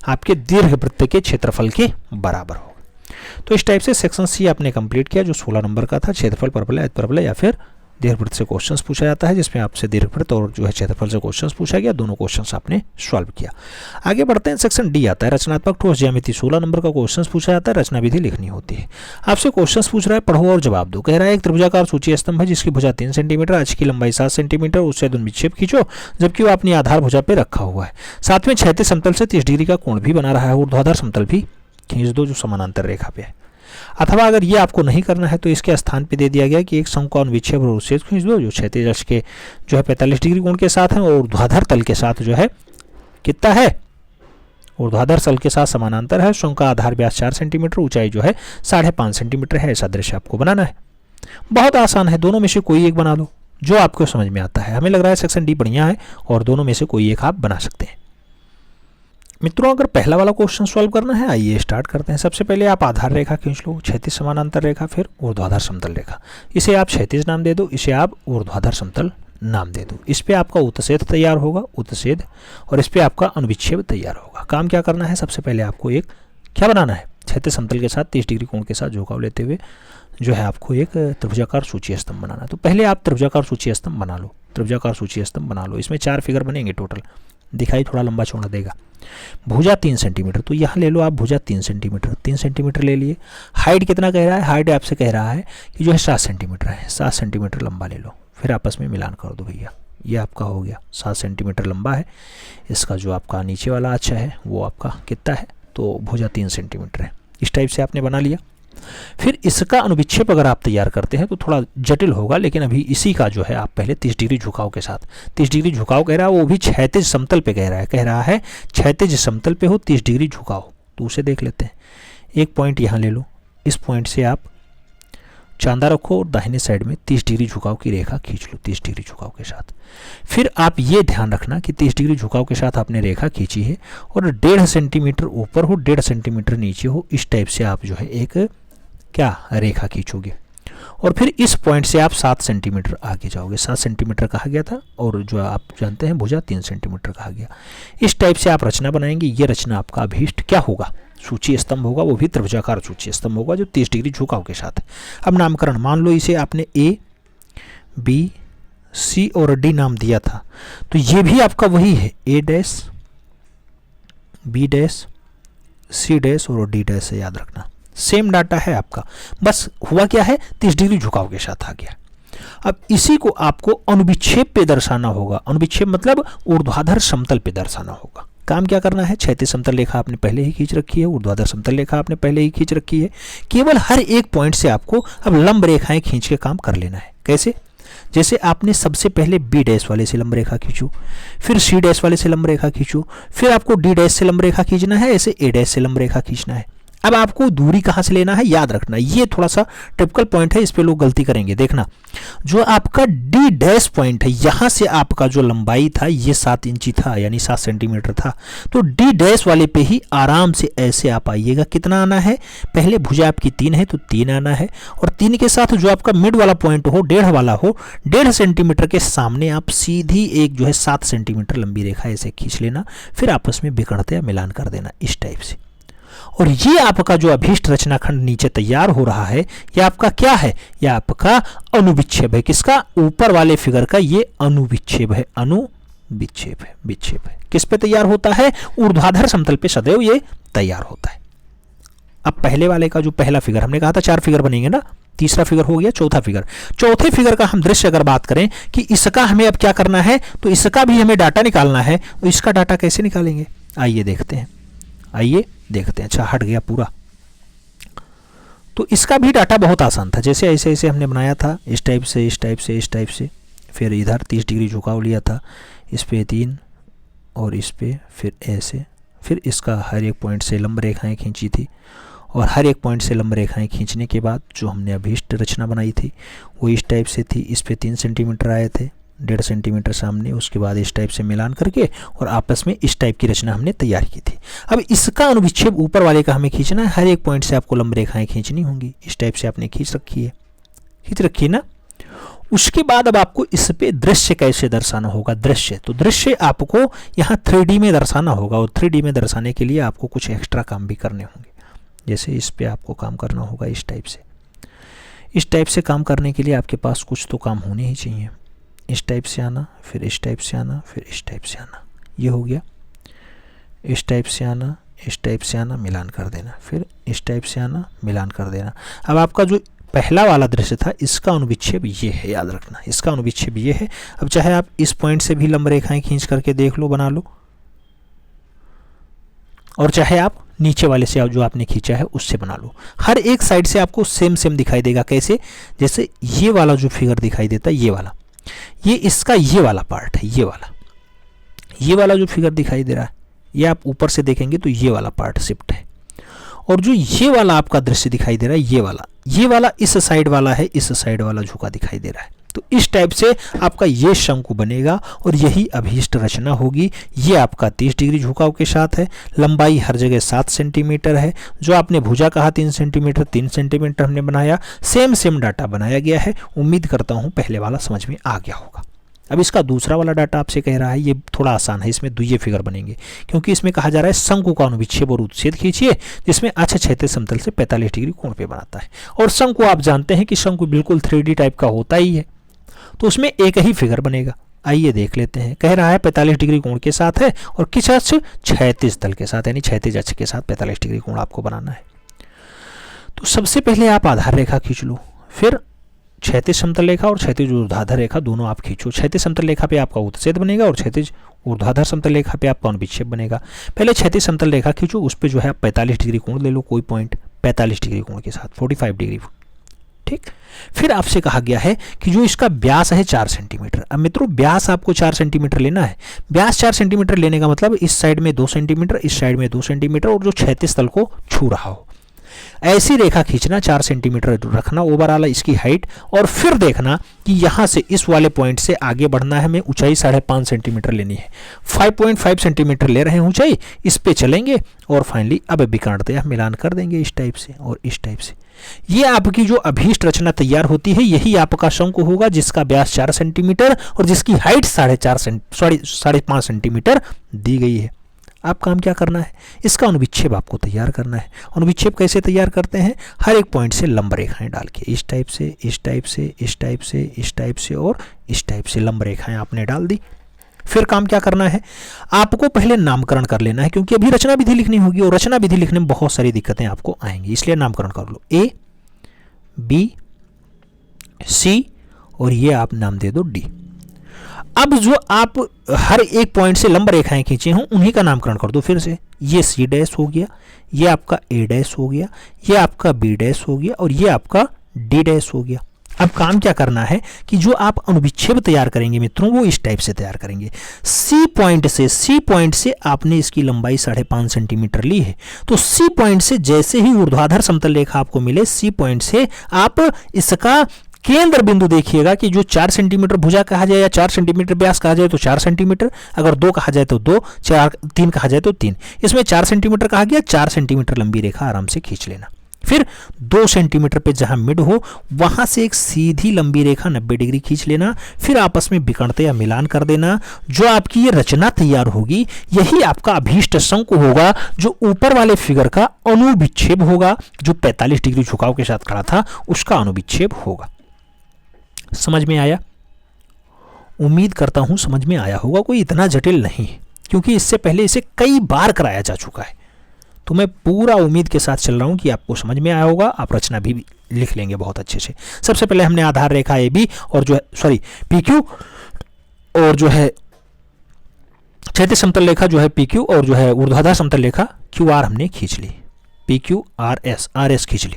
आपके दीर्घवृत्त के क्षेत्रफल के बराबर होगा। तो इस टाइप से सेक्शन सी आपने कंप्लीट किया, जो 16 नंबर का था। क्षेत्रफल, परवलय, परवलय या फिर दीर्घवृत्त से क्वेश्चंस पूछा जाता है, जिसमें आपसे दीर्घवृत्त और जो है क्षेत्रफल से क्वेश्चंस पूछा गया। दोनों क्वेश्चंस आपने सॉल्व किया। आगे बढ़ते हैं, सेक्शन डी आता है, रचनात्मक ठोस ज्यामिति। 16 नंबर का क्वेश्चंस पूछा जाता है, रचना विधि लिखनी होती है। आपसे क्वेश्चंस पूछ रहा है, पढ़ो और जवाब दो। कह रहा है एक त्रिभुजाकार सूची स्तंभ है जिसकी भुजा 3 सेंटीमीटर, अक्ष की लंबाई 7 सेंटीमीटर, उससे अनुविक्षेप खींचो जबकि वो अपनी आधार भुजा पे रखा हुआ है। साथ में क्षैतिज समतल से 30 डिग्री का कोण भी बना रहा है, ऊर्ध्वाधर समतल भी खींच दो जो समानांतर रेखा पे है। अथवा अगर ये आपको नहीं करना है तो इसके स्थान पे दे दिया गया कि एक समकोण विक्षेप और उत्सेद खींच दो जो क्षैतिज अक्ष के जो है 45 डिग्री कोण के साथ है, और ऊर्ध्वाधर तल के साथ जो है कितना है, ऊर्ध्वाधर तल के साथ समानांतर है। शंकु का आधार व्यास 4 सेंटीमीटर, ऊंचाई जो है 5.5 सेंटीमीटर है। ऐसा दृश्य आपको बनाना है। बहुत आसान है, दोनों में से कोई एक बना लो जो आपको समझ में आता है। हमें लग रहा है सेक्शन डी बढ़िया है, और दोनों में से कोई एक आप बना सकते हैं। मित्रों, अगर पहला वाला क्वेश्चन सॉल्व करना है, आइए स्टार्ट करते हैं। सबसे पहले आप आधार रेखा खींच लो, क्षैतिज समानांतर रेखा, फिर ऊर्ध्वाधर समतल रेखा। इसे आप क्षैतिज नाम दे दो, इसे आप ऊर्ध्वाधर समतल नाम दे दो। इस पे आपका उत्सेद तैयार होगा, उत्सेद, और इस पे आपका अनुविच्छेद तैयार होगा। काम क्या करना है, सबसे पहले आपको एक क्या बनाना है, क्षैतिज समतल के साथ 30 डिग्री कोण के साथ झुकाव लेते हुए जो है आपको एक त्रिभुजाकार सूची स्तंभ बनाना है। तो पहले आप त्रिभुजाकार सूची स्तंभ बना लो, त्रिभुजाकार सूची स्तंभ बना लो। इसमें 4 फिगर बनेंगे टोटल, दिखाई थोड़ा लंबा चौड़ा देगा। भुजा 3 सेंटीमीटर, तो यहाँ ले लो आप भुजा 3 सेंटीमीटर, 3 सेंटीमीटर ले लिए। हाइट कितना कह रहा है, हाइट आपसे कह रहा है कि जो है 7 सेंटीमीटर है, 7 सेंटीमीटर लंबा ले लो। फिर आपस में मिलान कर दो भैया, ये आपका हो गया 7 सेंटीमीटर लंबा है। इसका जो आपका नीचे वाला अच्छा है वो आपका कितना है, तो भुजा 3 सेंटीमीटर है। इस टाइप से आपने बना लिया। फिर इसका अनुविक्षेप अगर आप तैयार करते हैं तो थोड़ा जटिल होगा, लेकिन अभी इसी का जो है आप पहले 30 डिग्री झुकाव के साथ, 30 डिग्री झुकाव कह रहा है, वो भी क्षैतिज समतल पे कह रहा है क्षैतिज समतल पे हो 30 डिग्री झुकाव। तो उसे देख लेते हैं। एक पॉइंट यहाँ ले लो, इस पॉइंट से आप चांदा रखो और दाहिने साइड में 30 डिग्री झुकाव की रेखा खींच लो, 30 डिग्री झुकाव के साथ। फिर आप ये ध्यान रखना कि 30 डिग्री झुकाव के साथ आपने रेखा खींची है और 1.5 सेंटीमीटर ऊपर हो, 1.5 सेंटीमीटर नीचे हो। इस टाइप से आप जो है एक क्या रेखा खींचोगे, और फिर इस पॉइंट से आप 7 सेंटीमीटर आगे जाओगे। 7 सेंटीमीटर कहा गया था, और जो आप जानते हैं भुजा 3 सेंटीमीटर कहा गया। इस टाइप से आप रचना बनाएंगे। ये रचना आपका अभीष्ट क्या होगा, सूची स्तंभ होगा, वो भी त्रिभुजाकार सूची स्तंभ होगा जो 30 डिग्री झुकाव के साथ है। अब नामकरण मान लो, इसे आपने ए, बी, सी और डी नाम दिया था, तो ये भी आपका वही है, A dash, B dash, C dash और डी डैश है, याद रखना। सेम डाटा है आपका, बस हुआ क्या है, 30 डिग्री झुकाव के साथ आ गया। अब इसी को आपको अनुविक्षेप पे दर्शाना होगा। अनुविक्षेप मतलब ऊर्ध्वाधर समतल पे दर्शाना होगा। काम क्या करना है, क्षैतिज समतल रेखा आपने पहले ही खींच रखी है, ऊर्ध्वाधर समतल रेखा आपने पहले ही खींच रखी है। केवल हर एक पॉइंट से आपको अब लंब रेखाएं खींच के काम कर लेना है। कैसे, जैसे आपने सबसे पहले बी डैश वाले से लंब रेखा खींचो, फिर सी डैश वाले से लंब रेखा खींचो, फिर आपको डी डैश से लंब रेखा खींचना है, ऐसे ए डैश से लंब रेखा खींचना है। अब आपको दूरी कहाँ से लेना है याद रखना, ये थोड़ा सा टिपिकल पॉइंट है, इस पे लोग गलती करेंगे। देखना, जो आपका डी डैश पॉइंट है, यहाँ से आपका जो लंबाई था ये 7 इंची था, यानी 7 सेंटीमीटर था। तो डी डैश वाले पे ही आराम से ऐसे आप आइएगा। कितना आना है, पहले भुजा आपकी 3 है तो 3 आना है, और 3 के साथ जो आपका मिड वाला पॉइंट हो, 1.5 वाला हो, 1.5 सेंटीमीटर के सामने आप सीधी एक जो है 7 सेंटीमीटर लंबी रेखा ऐसे खींच लेना, फिर आपस में विकर्णता या मिलान कर देना इस टाइप से। और ये आपका जो अभीष्ट रचनाखंड नीचे तैयार हो रहा है, ये आपका क्या है, ये आपका अनुविच्छेद है। किसका, ऊपर वाले फिगर का ये अनुविच्छेद है, अनुविच्छेद है, विच्छेद है। किस पे तैयार होता है, ऊर्ध्वाधर समतल पे सदैव ये तैयार होता है। अब पहले वाले का जो पहला फिगर, हमने कहा था 4 फिगर बनेंगे ना, तीसरा फिगर हो गया, चौथा फिगर। चौथे फिगर का हम दृश्य अगर बात करें कि इसका हमें अब क्या करना है, तो इसका भी हमें डाटा निकालना है। तो इसका डाटा कैसे निकालेंगे, आइए देखते हैं, आइए देखते हैं। अच्छा, हट गया पूरा। तो इसका भी डाटा बहुत आसान था, जैसे ऐसे ऐसे हमने बनाया था, इस टाइप से, इस टाइप से, इस टाइप से, फिर इधर 30 डिग्री झुकाव लिया था, इस पे 3 और इस पे फिर ऐसे, फिर इसका हर एक पॉइंट से लंब रेखाएं खींची थी, और हर एक पॉइंट से लंब रेखाएं खींचने के बाद जो हमने अभीष्ट रचना बनाई थी वो इस टाइप से थी। इस पे 3 सेंटीमीटर आए थे, 1.5 सेंटीमीटर सामने, उसके बाद इस टाइप से मिलान करके और आपस में इस टाइप की रचना हमने तैयार की थी। अब इसका अनुविच्छेद ऊपर वाले का हमें खींचना है, हर एक पॉइंट से आपको लंब रेखाएं खींचनी होंगी। इस टाइप से आपने खींच रखी है ना। उसके बाद अब आपको इस पे दृश्य कैसे दर्शाना होगा, दृश्य। तो दृश्य आपको यहाँ 3D में दर्शाना होगा, और 3D में दर्शाने के लिए आपको कुछ एक्स्ट्रा काम भी करने होंगे। जैसे इस पे आपको काम करना होगा इस टाइप से। इस टाइप से काम करने के लिए आपके पास कुछ तो काम होने ही चाहिए। इस टाइप से आना, फिर इस टाइप से आना, फिर इस टाइप से आना, ये हो गया। इस टाइप से आना, इस टाइप से आना, मिलान कर देना, फिर इस टाइप से आना, मिलान कर देना। अब आपका जो पहला वाला दृश्य था, इसका अनुविच्छेद ये है, याद रखना, इसका अनुविच्छेद ये है। अब चाहे आप इस पॉइंट से भी लंब रेखाएं खींच करके देख लो, बना लो, और चाहे आप नीचे वाले से जो आपने खींचा है उससे बना लो। हर एक साइड से आपको सेम सेम दिखाई देगा। कैसे, जैसे ये वाला जो फिगर दिखाई देता है, ये वाला, ये इसका ये वाला पार्ट है, ये वाला जो फिगर दिखाई दे रहा है, ये आप ऊपर से देखेंगे तो ये वाला पार्ट शिफ्ट है। और जो ये वाला आपका दृश्य दिखाई दे रहा है, ये वाला इस साइड वाला है, इस साइड वाला झुका दिखाई दे रहा है। तो इस टाइप से आपका ये शंकु बनेगा, और यही अभीष्ट रचना होगी। ये आपका 30 डिग्री झुकाव के साथ है, लंबाई हर जगह 7 सेंटीमीटर है। जो आपने भुजा कहा 3 सेंटीमीटर, 3 सेंटीमीटर हमने बनाया, सेम डाटा बनाया गया है। उम्मीद करता हूँ पहले वाला समझ में आ गया होगा। अब इसका दूसरा वाला डाटा आपसे कह रहा है, ये थोड़ा आसान है, इसमें दुइये फिगर बनेंगे, क्योंकि इसमें कहा जा रहा है शंकु का अनुविच्छेद और उच्छेद खींचिए, जिसमें अक्ष क्षैतिज समतल से 45 डिग्री कोण पे बनाता है। और शंकु आप जानते हैं कि शंकु बिल्कुल 3D टाइप का होता ही है, तो उसमें एक ही फिगर बनेगा। आइए देख लेते हैं। कह रहा है 45 डिग्री कोण के साथ है, और किस अक्ष, क्षैतिज तल के साथ, यानी क्षैतिज अक्ष के साथ 45 डिग्री कोण आपको बनाना है। तो सबसे पहले आप आधार रेखा खींच लो, फिर क्षैतिज समतल रेखा और क्षैतिज ऊर्ध्वाधर रेखा दोनों आप खींचो। क्षैतिज समतल रेखा पे आपका उच्छेद बनेगा, और क्षैतिज ऊर्ध्वाधर समतल रेखा पे आपका अनुविच्छेद बनेगा। पहले क्षैतिज समतल रेखा खींचो, उस पर जो है आप 45 डिग्री कोण ले लो, कोई पॉइंट 45 डिग्री कोण के साथ, 45 डिग्री, ठीक। फिर आपसे कहा गया है कि जो इसका व्यास है 4 सेंटीमीटर। अब मित्रों, व्यास आपको 4 सेंटीमीटर लेना है। व्यास 4 सेंटीमीटर लेने का मतलब इस साइड में 2 सेंटीमीटर, इस साइड में 2 सेंटीमीटर, और जो क्षैतिज तल को छू रहा हो, ऐसी रेखा खींचना, 4 सेंटीमीटर रखना ओवरऑल इसकी हाइट। और फिर देखना कि यहाँ से इस वाले पॉइंट से आगे बढ़ना है, हमें ऊंचाई 5.5 सेंटीमीटर लेनी है। 5.5 सेंटीमीटर ले रहे हैं ऊंचाई, इस पे चलेंगे, और फाइनली अब विकर्णता मिलान कर देंगे इस टाइप से और इस टाइप से। ये आपकी जो अभीष्ट रचना तैयार होती है, यही आपका शंकु होगा, जिसका व्यास 4 सेंटीमीटर और जिसकी हाइट 5.5 सेंटीमीटर दी गई है। आप काम क्या करना है, इसका अनुविच्छेद आपको तैयार करना है। अनुविच्छेद कैसे तैयार करते हैं, हर एक पॉइंट से लंब रेखाएं डाल के, इस टाइप से, इस टाइप से, इस टाइप से, इस टाइप से और इस टाइप से लंब रेखाएं आपने डाल दी। फिर काम क्या करना है, आपको पहले नामकरण कर लेना है, क्योंकि अभी रचना विधि लिखनी होगी, और रचना विधि लिखने में बहुत सारी दिक्कतें आपको आएंगी, इसलिए नामकरण कर लो। ए, बी, सी, और ये आप नाम दे दो डी। अब जो आप हर एक पॉइंट से लंब रेखाएं खींचे हों, उन्हीं का नामकरण कर दो फिर से। ये सी डैश हो गया, ये आपका ए डैश हो गया, ये आपका बी डैश हो गया, और ये आपका डी डैश हो गया। अब काम क्या करना है कि जो आप अनुविच्छेद तैयार करेंगे मित्रों वो इस टाइप से तैयार करेंगे। सी पॉइंट से आपने इसकी लंबाई 5.5 सेंटीमीटर ली है, तो सी पॉइंट से जैसे ही ऊर्ध्वाधर समतल रेखा आपको मिले, सी पॉइंट से आप इसका केंद्र बिंदु देखिएगा कि जो 4 सेंटीमीटर भुजा कहा जाए या 4 सेंटीमीटर व्यास कहा जाए तो 4 सेंटीमीटर, अगर 2 कहा जाए तो 2, 4 3 कहा जाए तो 3, इसमें 4 सेंटीमीटर कहा गया, 4 सेंटीमीटर लंबी रेखा आराम से खींच लेना। फिर 2 सेंटीमीटर पे जहां मिड हो वहां से एक सीधी लंबी रेखा 90 डिग्री खींच लेना, फिर आपस में विकर्णता या मिलान कर देना। जो आपकी ये रचना तैयार होगी यही आपका अभीष्ट शंकु होगा, जो ऊपर वाले फिगर का अनुविच्छेद होगा, जो 45 डिग्री झुकाव के साथ खड़ा था उसका अनुविच्छेद होगा। समझ में आया? उम्मीद करता हूं समझ में आया होगा, कोई इतना जटिल नहीं है क्योंकि इससे पहले इसे कई बार कराया जा चुका है। तो मैं पूरा उम्मीद के साथ चल रहा हूं कि आपको समझ में आया होगा, आप रचना भी लिख लेंगे बहुत अच्छे से। सबसे पहले हमने आधार रेखा ए बी और जो है PQ और जो है क्षैतिज समतल रेखा जो है PQ और जो है ऊर्ध्वाधर समतल रेखा QR हमने खींच ली, PQ RS खींच ली।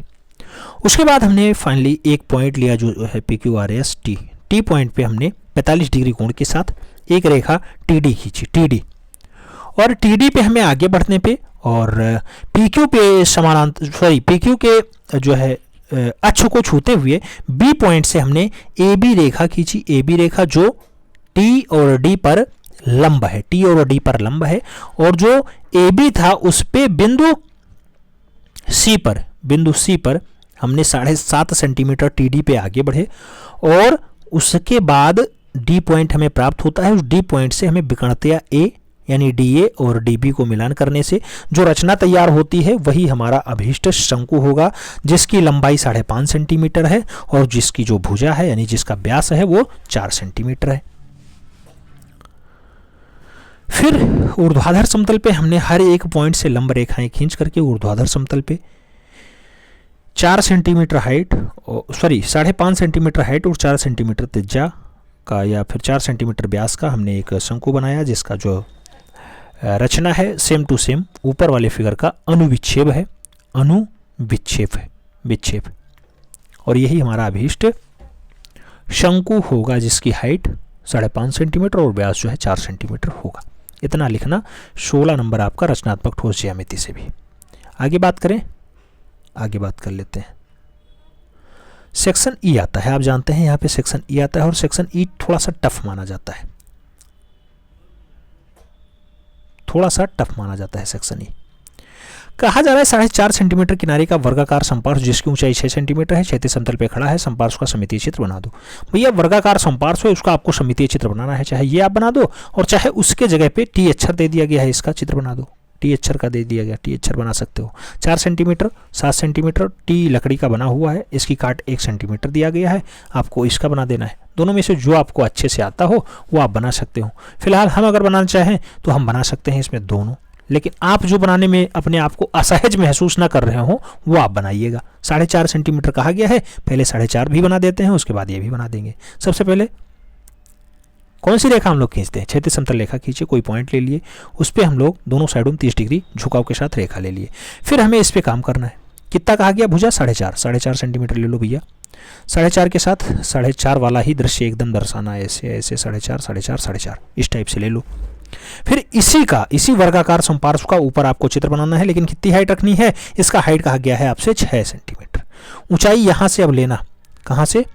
उसके बाद हमने फाइनली एक पॉइंट लिया जो है PQRS T पॉइंट पे हमने 45 डिग्री कोण के साथ एक रेखा TD खींची, TD, और TD पे हमें आगे बढ़ने पे और PQ पे समानांतर PQ के जो है अक्ष को छूते हुए B पॉइंट से हमने AB रेखा खींची, AB रेखा जो T और D पर लंब है, T और D पर लंब है, और जो AB था उस पे बिंदु C पर हमने 7.5 सेंटीमीटर TD पे आगे बढ़े, और उसके बाद D पॉइंट हमें प्राप्त होता है। उस D पॉइंट से हमें विकर्णता A यानी DA और DB को मिलान करने से जो रचना तैयार होती है वही हमारा अभीष्ट शंकु होगा, जिसकी लंबाई 5.5 सेंटीमीटर है और जिसकी जो भुजा है यानी जिसका व्यास है वो 4 सेंटीमीटर है। फिर ऊर्ध्वाधर समतल पे हमने हर एक पॉइंट से लंब रेखाएं खींच करके ऊर्ध्वाधर समतल पे 4 सेंटीमीटर हाइट 5.5 सेंटीमीटर हाइट और 4 सेंटीमीटर त्रिज्या का या फिर 4 सेंटीमीटर व्यास का हमने एक शंकु बनाया, जिसका जो रचना है सेम टू सेम ऊपर वाले फिगर का अनुविच्छेद है, विच्छेद, और यही हमारा अभीष्ट शंकु होगा, जिसकी हाइट 5.5 सेंटीमीटर और व्यास जो है 4 सेंटीमीटर होगा। इतना लिखना 16 नंबर आपका रचनात्मक ठोस ज्यामिति से भी। आगे बात कर लेते हैं। सेक्शन ई आता है, आप जानते हैं यहाँ पे सेक्शन ई आता है, और सेक्शन ई थोड़ा सा टफ माना जाता है, सेक्शन ई। कहा जा रहा है 4.5 सेंटीमीटर किनारे का वर्गाकार संपार्श्व जिसकी ऊंचाई 6 सेंटीमीटर है, क्षैतिज समतल पे खड़ा है, संपार्श्व का सममितीय चित्र बना दो। भैया वर्गाकार संपार्श्व है, उसका आपको सममितीय चित्र बनाना है, चाहे ये आप बना दो और चाहे उसके जगह पे टी अक्षर दे दिया गया है, इसका चित्र बना दो, टी अक्षर का दे दिया गया, टी अक्षर बना सकते हो। 4 सेंटीमीटर 7 सेंटीमीटर टी लकड़ी का बना हुआ है, इसकी काट 1 सेंटीमीटर दिया गया है, आपको इसका बना देना है। दोनों में से जो आपको अच्छे से आता हो वो आप बना सकते हो। फिलहाल हम अगर बनाना चाहें तो हम बना सकते हैं इसमें दोनों, लेकिन आप जो बनाने में अपने आप को असहज महसूस ना कर रहे हो वो आप बनाइएगा। 4.5 सेंटीमीटर कहा गया है, पहले 4.5 भी बना देते हैं, उसके बाद ये भी बना देंगे। सबसे पहले कौन सी रेखा हम लोग खींचते हैं? क्षैतिज समतल रेखा खींचिए, कोई पॉइंट ले लिए, उस पर हम लोग दोनों साइडों में 30 डिग्री झुकाव के साथ रेखा ले लिए। फिर हमें इस पर काम करना है। कितना कहा गया? भुजा 4.5 सेंटीमीटर ले लो भैया। 4.5 के साथ 4.5 वाला ही दृश्य एकदम दर्शाना है, ऐसे ऐसे 4.5 इस टाइप से ले लो। फिर इसी वर्गाकार संपार्श्व का ऊपर आपको चित्र बनाना है, लेकिन कितनी हाइट रखनी है? इसका हाइट कहा गया है आपसे 6 सेंटीमीटर। ऊंचाई यहां से अब लेना, कहां से?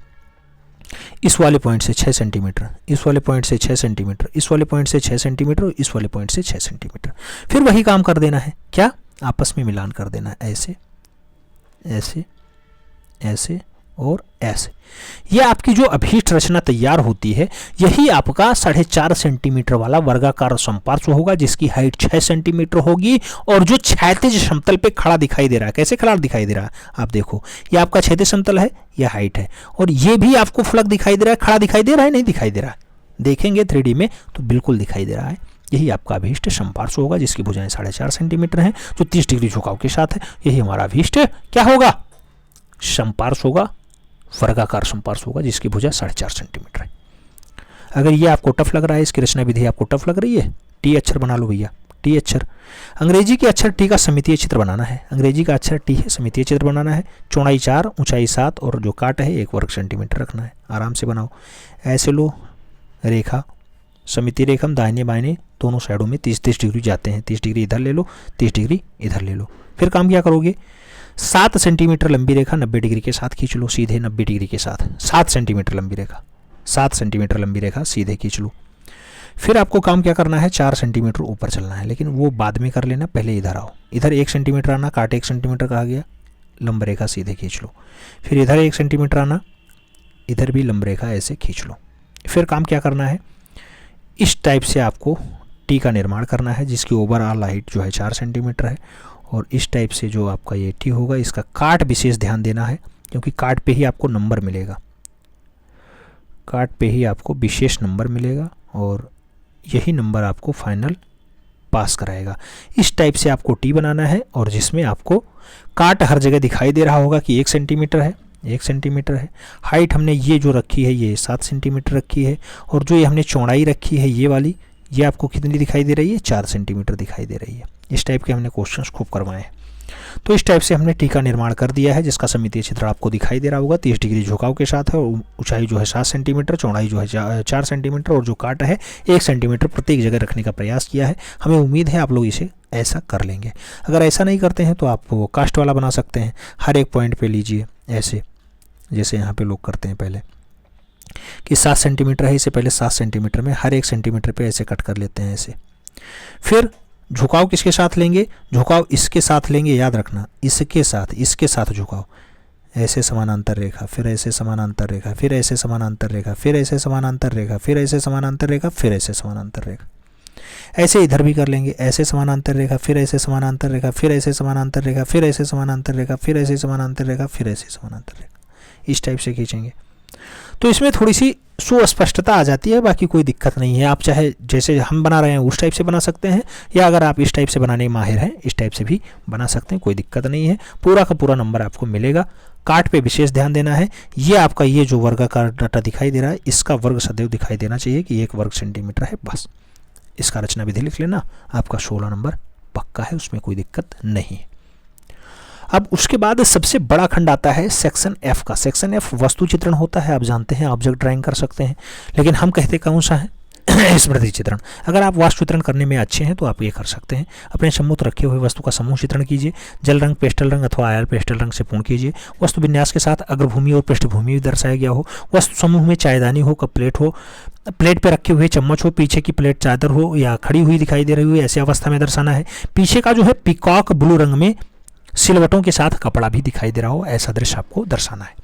इस वाले पॉइंट से 6 सेंटीमीटर, इस वाले पॉइंट से 6 सेंटीमीटर, इस वाले पॉइंट से 6 सेंटीमीटर और इस वाले पॉइंट से 6 सेंटीमीटर। फिर वही काम कर देना है, क्या? आपस में मिलान कर देना है, ऐसे ऐसे ऐसे और ऐसे। यह आपकी जो अभीष्ट रचना तैयार होती है, यही आपका 4.5 सेंटीमीटर वाला वर्गाकार संपार्श्व होगा, जिसकी हाइट 6 सेंटीमीटर होगी और जो क्षैतिज समतल पे खड़ा दिखाई दे रहा है। कैसे खड़ा दिखाई दे रहा है? आप देखो, ये आपका क्षैतिज समतल है, यह हाइट है, और ये भी आपको फलक दिखाई दे रहा है। खड़ा दिखाई दे रहा है? नहीं दिखाई दे रहा है। देखेंगे 3D में तो बिल्कुल दिखाई दे रहा है। यही आपका अभीष्ट संपार्श्व होगा, जिसकी भुजाएं 4.5 सेंटीमीटर हैं, जो 30 डिग्री झुकाव के साथ है। यही हमारा अभीष्ट क्या होगा? संपार्श्व होगा, वर्गाकार संपार्श्व होगा, जिसकी भुजा 4.5 सेंटीमीटर है। अगर ये आपको टफ लग रहा है, इसकी रचना विधि आपको टफ लग रही है, टी अक्षर बना लो भैया, टी अक्षर। अंग्रेजी के अक्षर टी का सममितीय चित्र बनाना है। अंग्रेजी का अक्षर टी है, सममितीय चित्र बनाना है। चौड़ाई 4, ऊंचाई 7 और जो काट है 1 वर्ग सेंटीमीटर रखना है। आराम से बनाओ। ऐसे लो रेखा, सममितीय रेखा हम दाहिने बाहिने दोनों साइडों में 30-30 डिग्री जाते हैं। 30 डिग्री इधर ले लो, 30 डिग्री इधर ले लो। फिर काम क्या करोगे, 7 सेंटीमीटर लंबी रेखा 90 डिग्री के साथ खींच लो, सीधे 90 डिग्री के साथ। 7 सेंटीमीटर लंबी रेखा, 7 सेंटीमीटर लंबी रेखा सीधे खींच लो। फिर आपको काम क्या करना है, 4 सेंटीमीटर ऊपर चलना है, लेकिन वो बाद में कर लेना, पहले इधर आओ। इधर 1 सेंटीमीटर आना, काट 1 सेंटीमीटर कहा गया, लंब रेखा सीधे खींच लो। फिर इधर 1 सेंटीमीटर आना, इधर भी लंब रेखा ऐसे खींच लो। फिर काम क्या करना है, इस टाइप से आपको टी का निर्माण करना है, जिसकी ओवरऑल हाइट जो है 4 सेंटीमीटर है। और इस टाइप से जो आपका ये टी होगा, इसका काट विशेष ध्यान देना है, क्योंकि काट पे ही आपको नंबर मिलेगा, काट पे ही आपको विशेष नंबर मिलेगा और यही नंबर आपको फाइनल पास कराएगा। इस टाइप से आपको टी बनाना है और जिसमें आपको काट हर जगह दिखाई दे रहा होगा कि 1 सेंटीमीटर है, 1 सेंटीमीटर है। हाइट हमने ये जो रखी है ये 7 सेंटीमीटर रखी है, और जो ये हमने चौड़ाई रखी है ये वाली, ये आपको कितनी दिखाई दे रही है, 4 सेंटीमीटर दिखाई दे रही है। इस टाइप के हमने क्वेश्चंस खूब करवाए हैं। तो इस टाइप से हमने टी का निर्माण कर दिया है, जिसका सममितीय चित्र आपको दिखाई दे रहा होगा। 30 डिग्री झुकाव के साथ है, ऊंचाई जो है 7 सेंटीमीटर, चौड़ाई जो है 4 सेंटीमीटर और जो काट है 1 सेंटीमीटर प्रत्येक जगह रखने का प्रयास किया है। हमें उम्मीद है आप लोग इसे ऐसा कर लेंगे। अगर ऐसा नहीं करते हैं तो आप वो कास्ट वाला बना सकते हैं। हर एक पॉइंट पे लीजिए ऐसे, जैसे यहाँ पे लोग करते हैं पहले कि 7 सेंटीमीटर है, इसे पहले 7 सेंटीमीटर में हर 1 सेंटीमीटर पे ऐसे कट कर लेते हैं ऐसे। फिर झुकाव किसके साथ लेंगे, झुकाव इसके साथ लेंगे, याद रखना, इसके साथ झुकाव, ऐसे समानांतर रेखा, फिर ऐसे समानांतर रेखा, फिर ऐसे समानांतर रेखा, फिर ऐसे समानांतर रेखा, फिर ऐसे समानांतर रेखा, फिर ऐसे समानांतर रेखा। ऐसे इधर भी कर लेंगे, ऐसे समानांतर रेखा, फिर ऐसे समानांतर रेखा, फिर ऐसे समानांतर रेखा, फिर ऐसे समानांतर रेखा, फिर ऐसे समानांतर रेखा, फिर ऐसे समानांतर रेखा। इस टाइप से खींचेंगे तो इसमें थोड़ी सी सुस्पष्टता आ जाती है, बाकी कोई दिक्कत नहीं है। आप चाहे जैसे हम बना रहे हैं उस टाइप से बना सकते हैं, या अगर आप इस टाइप से बनाने में माहिर हैं इस टाइप से भी बना सकते हैं, कोई दिक्कत नहीं है। पूरा का पूरा नंबर आपको मिलेगा। काट पे विशेष ध्यान देना है। ये आपका ये जो वर्गाकार डाटा दिखाई दे रहा है, इसका वर्ग सदैव दिखाई देना चाहिए कि 1 वर्ग सेंटीमीटर है, बस। इसका रचना विधि लिख लेना, आपका 16 नंबर पक्का है, उसमें कोई दिक्कत नहीं है। अब उसके बाद सबसे बड़ा खंड आता है सेक्शन एफ का। सेक्शन एफ वस्तु चित्रण होता है, आप जानते हैं, ऑब्जेक्ट ड्राइंग कर सकते हैं, लेकिन हम कहते कौन सा है, स्मृति चित्रण। अगर आप वास्तु चित्रण करने में अच्छे हैं तो आप ये कर सकते हैं। अपने सम्मुख रखे हुए वस्तु का समूह चित्रण कीजिए। जल रंग, पेस्टल रंग अथवा आयल पेस्टल रंग से पूर्ण कीजिए। वस्तु विन्यास के साथ अग्रभूमि और पृष्ठभूमि भी दर्शाया गया हो। वस्तु समूह में चायदानी हो, कप प्लेट हो, प्लेट पे रखे हुए चम्मच हो, पीछे की प्लेट चादर हो या खड़ी हुई दिखाई दे रही हो, ऐसी अवस्था में दर्शाना है। पीछे का जो है पीकॉक ब्लू रंग में सिलवटों के साथ कपड़ा भी दिखाई दे रहा हो, ऐसा दृश्य आपको दर्शाना है।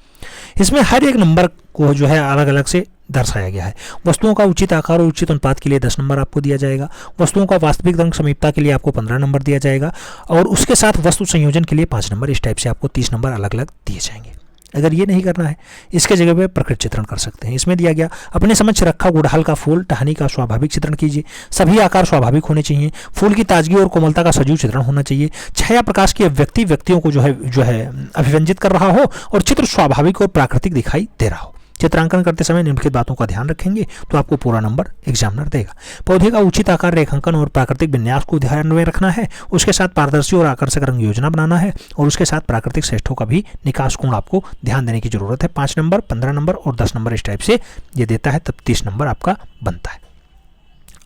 इसमें हर एक नंबर को जो है अलग अलग से दर्शाया गया है। वस्तुओं का उचित आकार और उचित अनुपात के लिए 10 नंबर आपको दिया जाएगा। वस्तुओं का वास्तविक रंग समीपता के लिए आपको 15 नंबर दिया जाएगा, और उसके साथ वस्तु संयोजन के लिए 5 नंबर। इस टाइप से आपको 30 नंबर अलग अलग दिए जाएंगे। अगर ये नहीं करना है, इसके जगह पे प्रकृति चित्रण कर सकते हैं। इसमें दिया गया अपने समक्ष रखा गुड़हल का फूल, टहनी का स्वाभाविक चित्रण कीजिए। सभी आकार स्वाभाविक होने चाहिए। फूल की ताजगी और कोमलता का सजीव चित्रण होना चाहिए। छाया प्रकाश की अभिव्यक्ति व्यक्तियों को जो है अभिव्यंजित कर रहा हो, और चित्र स्वाभाविक और प्राकृतिक दिखाई दे रहा हो। चित्रांकन करते समय निम्नलिखित बातों का ध्यान रखेंगे तो आपको पूरा नंबर एग्जामिनर देगा। पौधे का उचित आकार, रेखांकन और प्राकृतिक विन्यास को ध्यान में रखना है। उसके साथ पारदर्शी और आकर्षक रंग योजना बनाना है, और उसके साथ प्राकृतिक श्रेष्ठों का भी निकास कोण आपको ध्यान देने की जरूरत है। 5 नंबर, 15 नंबर और 10 नंबर इस टाइप से ये देता है, तब 30 नंबर आपका बनता है।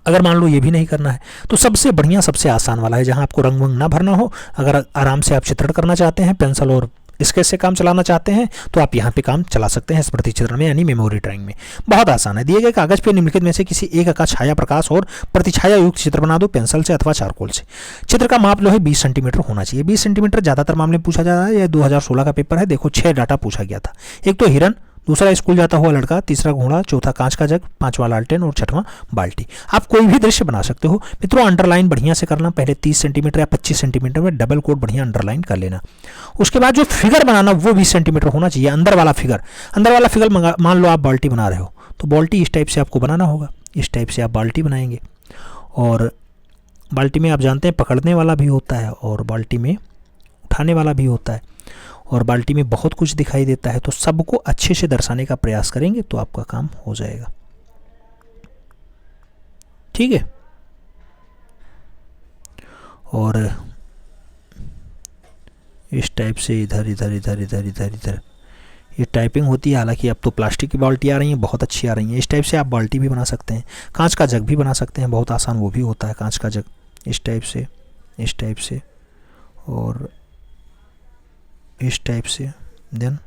अगर मान लो ये भी नहीं करना है तो सबसे बढ़िया, सबसे आसान वाला है, जहां आपको रंग वंग ना भरना हो। अगर आराम से आप चित्रण करना चाहते हैं, पेंसिल और स्केच से काम चलाना चाहते हैं, तो आप यहाँ पे काम चला सकते हैं स्मृति चित्रण में, यानी मेमोरी ड्राइंग में। बहुत आसान है। दिए गए कागज पे निम्नलिखित में से किसी एक का छाया प्रकाश और प्रतिछाया युक्त चित्र बना दो, पेंसिल से अथवा चारकोल से। चित्र का माप जो है 20 सेंटीमीटर होना चाहिए। 20 सेंटीमीटर ज्यादातर मामले में पूछा जा रहा है। यह 2016 का पेपर है। देखो 6 डाटा पूछा गया था। एक तो हिरन, दूसरा स्कूल जाता हुआ लड़का, तीसरा घोड़ा, चौथा कांच का जग, 5वां लालटेन और 6वां बाल्टी। आप कोई भी दृश्य बना सकते हो। मित्रों अंडरलाइन बढ़िया से करना, पहले 30 सेंटीमीटर या 25 सेंटीमीटर में डबल कोट बढ़िया अंडरलाइन कर लेना। उसके बाद जो फिगर बनाना वो 20 सेंटीमीटर होना चाहिए, अंदर वाला फिगर। अंदर वाला फिगर मान लो आप बाल्टी बना रहे हो, तो बाल्टी इस टाइप से आपको बनाना होगा। इस टाइप से आप बाल्टी बनाएंगे, और बाल्टी में आप जानते हैं पकड़ने वाला भी होता है और बाल्टी में उठाने वाला भी होता है, और बाल्टी में बहुत कुछ दिखाई देता है। तो सबको अच्छे से दर्शाने का प्रयास करेंगे तो आपका काम हो जाएगा। ठीक है। और इस टाइप से इधर इधर इधर इधर इधर इधर ये टाइपिंग होती है। हालांकि अब तो प्लास्टिक की बाल्टी आ रही हैं, बहुत अच्छी आ रही हैं। इस टाइप से आप बाल्टी भी बना सकते हैं, कांच का जग भी बना सकते हैं, बहुत आसान वो भी होता है कांच का जग। इस टाइप से, इस टाइप से और इस टाइप से, देन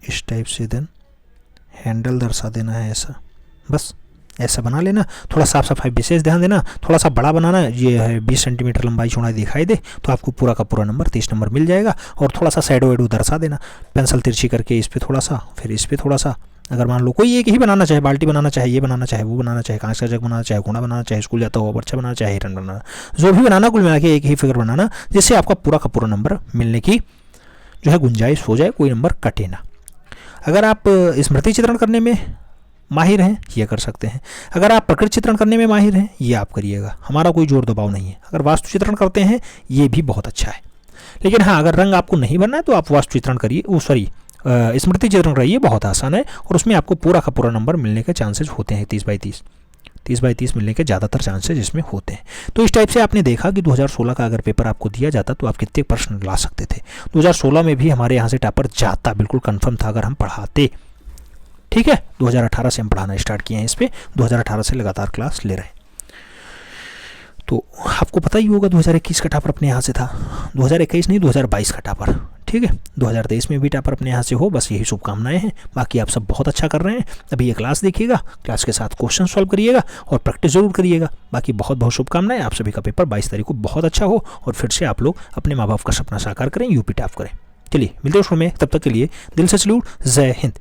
इस टाइप से, देन हैंडल दर्शा देना है ऐसा, बस ऐसा बना लेना। थोड़ा साफ सफाई विशेष ध्यान देना, थोड़ा सा बड़ा बनाना। ये है 20 सेंटीमीटर लंबाई चौड़ाई दिखाई दे तो आपको पूरा का पूरा नंबर 30 नंबर मिल जाएगा। और थोड़ा सा शैडो वेडो दर्शा देना, पेंसिल तिरछी करके इस पर थोड़ा सा, फिर इस पर थोड़ा सा। अगर मान लो कोई एक ही बनाना चाहे, बाल्टी बनाना चाहे, ये बनाना चाहे, वो बनाना चाहे, कांच का जग बनाना चाहे, घोड़ा बनाना चाहे, स्कूल जाता हुआ बच्चा बनाना चाहे, हिरन बनाना, जो भी बनाना, कुल मिला के एक ही फिगर बनाना, जिससे आपका पूरा का पूरा नंबर मिलने की जो है गुंजाइश हो जाए, कोई नंबर कटे ना। अगर आप स्मृति चित्रण करने में माहिर हैं, ये कर सकते हैं। अगर आप प्रकृति चित्रण करने में माहिर हैं, ये आप करिएगा, हमारा कोई जोर दबाव नहीं है। अगर वास्तु चित्रण करते हैं, ये भी बहुत अच्छा है। लेकिन हाँ, अगर रंग आपको नहीं भरना है तो आप वास्तु चित्रण करिए, स्मृति चित्रण करिए, बहुत आसान है। और उसमें आपको पूरा का पूरा नंबर मिलने के चांसेस होते हैं, 30/30 मिलने के ज़्यादातर चांसेस इसमें होते हैं। तो इस टाइप से आपने देखा कि 2016 का अगर पेपर आपको दिया जाता तो आप कितने प्रश्न ला सकते थे। 2016 में भी हमारे यहाँ से टॉपर जाता, बिल्कुल कंफर्म था, अगर हम पढ़ाते। ठीक है, 2018 से हम पढ़ाना स्टार्ट किए हैं इस पर, 2018 से लगातार क्लास ले रहे हैं। तो आपको पता ही होगा 2021 का टॉपर अपने यहाँ से था, 2021 नहीं 2022 का टॉपर। ठीक है, 2023 में भी टॉपर अपने यहाँ से हो, बस यही शुभकामनाएं हैं। बाकी आप सब बहुत अच्छा कर रहे हैं। अभी ये क्लास देखिएगा, क्लास के साथ क्वेश्चन सॉल्व करिएगा और प्रैक्टिस जरूर करिएगा। बाकी बहुत बहुत शुभकामनाएं। आप सभी का पेपर 22 तारीख को बहुत अच्छा हो और फिर से आप लोग अपने माँ बाप का सपना साकार करें, यूपी टॉप करें। चलिए मिलते हैं शो में, तब तक के लिए दिल से सैल्यूट, जय हिंद।